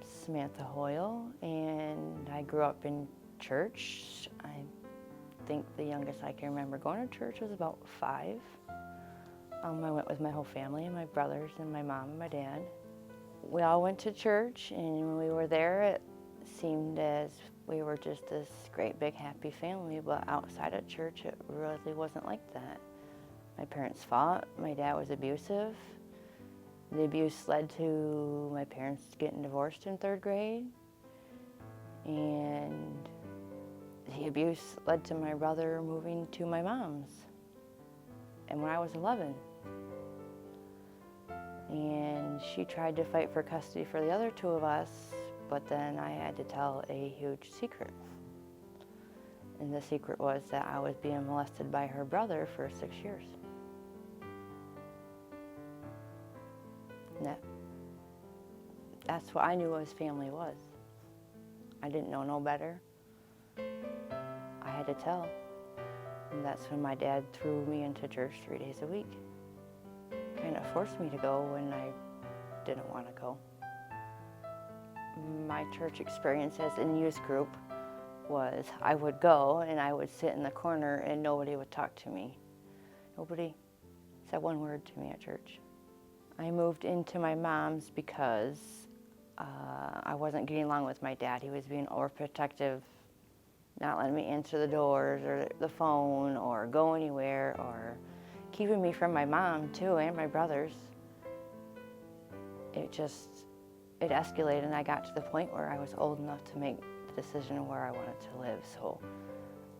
Samantha Hoyle, and I grew up in church. I think the youngest I can remember going to church was about 5. I went with my whole family, my brothers and my mom and my dad. We all went to church, and when we were there, it seemed as we were just this great big happy family, but outside of church, it really wasn't like that. My parents fought, my dad was abusive. The abuse led to my parents getting divorced in 3rd grade, and the abuse led to my brother moving to my mom's, and when I was 11. And she tried to fight for custody for the other 2 of us, but then I had to tell a huge secret. And the secret was that I was being molested by her brother for 6 years. And that's what I knew his family was. I didn't know no better. I had to tell. And that's when my dad threw me into church 3 days a week. Kind of forced me to go when I didn't want to go. My church experiences in youth group was I would go and I would sit in the corner and nobody would talk to me. Nobody said one word to me at church. I moved into my mom's because I wasn't getting along with my dad. He was being overprotective, not letting me answer the doors or the phone or go anywhere, or keeping me from my mom too and my brothers. It escalated, and I got to the point where I was old enough to make the decision of where I wanted to live. So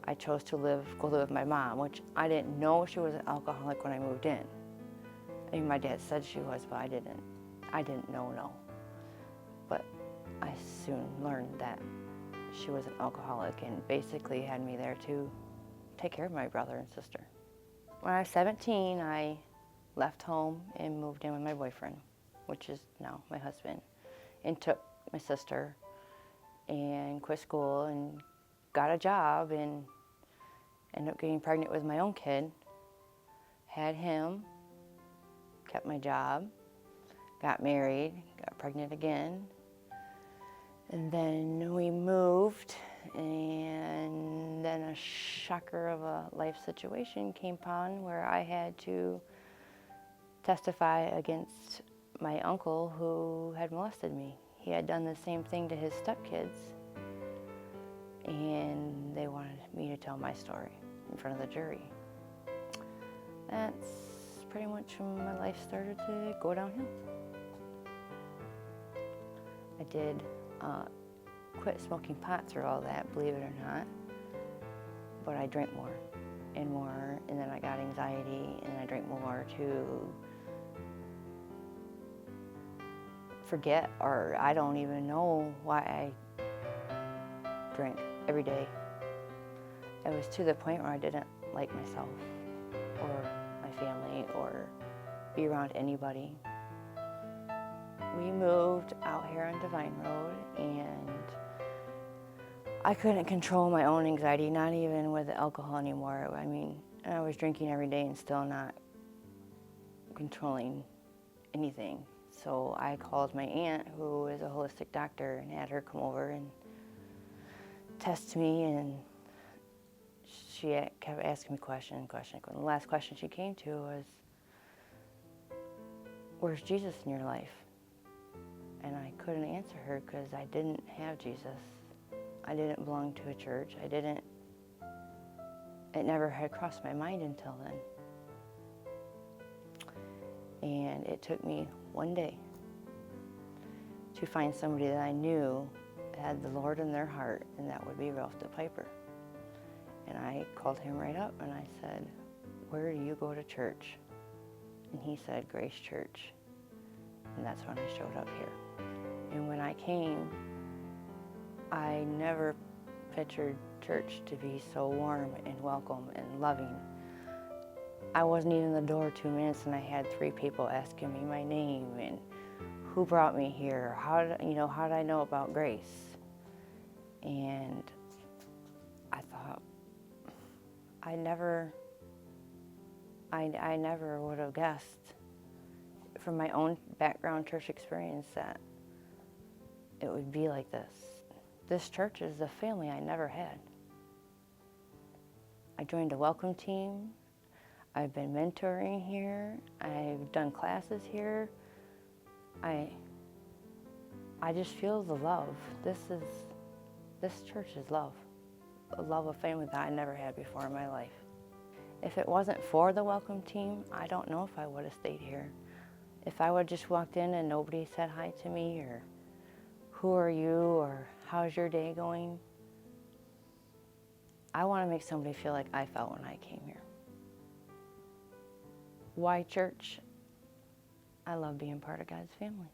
I chose to go live with my mom, which I didn't know she was an alcoholic when I moved in. I mean, my dad said she was, but I didn't know no. But I soon learned that she was an alcoholic and basically had me there to take care of my brother and sister. When I was 17, I left home and moved in with my boyfriend, which is now my husband, and took my sister and quit school and got a job and ended up getting pregnant with my own kid, had him, kept my job, got married, got pregnant again, and then we moved, and then a shocker of a life situation came upon where I had to testify against my uncle who had molested me. He had done the same thing to his stepkids, and they wanted me to tell my story in front of the jury. That's pretty much when my life started to go downhill. I did quit smoking pot through all that, believe it or not, but I drank more, and then I got anxiety, and I drank more to forget, or I don't even know why I drank every day. It was to the point where I didn't like myself or my family or be around anybody. We moved out here on Divine Road, and I couldn't control my own anxiety, not even with the alcohol anymore. I mean, I was drinking every day and still not controlling anything. So I called my aunt, who is a holistic doctor, and had her come over and test me, and she kept asking me question. The last question she came to was, "Where's Jesus in your life?" And I couldn't answer her because I didn't have Jesus. I didn't belong to a church. It never had crossed my mind until then. And it took me one day to find somebody that I knew had the Lord in their heart, and that would be Ralph DePiper. And I called him right up and I said, "Where do you go to church?" And he said, "Grace Church." And that's when I showed up here. And when I came, I never pictured church to be so warm and welcome and loving. I wasn't even in the door 2 minutes, and I had 3 people asking me my name and who brought me here, how did I know about Grace? And I thought, I never would have guessed from my own background church experience that it would be like this. This church is a family I never had. I joined a welcome team. I've been mentoring here. I've done classes here. I just feel the love. This church is love. A love of family that I never had before in my life. If it wasn't for the welcome team, I don't know if I would have stayed here. If I would have just walked in and nobody said hi to me, or who are you, or how's your day going? I want to make somebody feel like I felt when I came here. Why church? I love being part of God's family.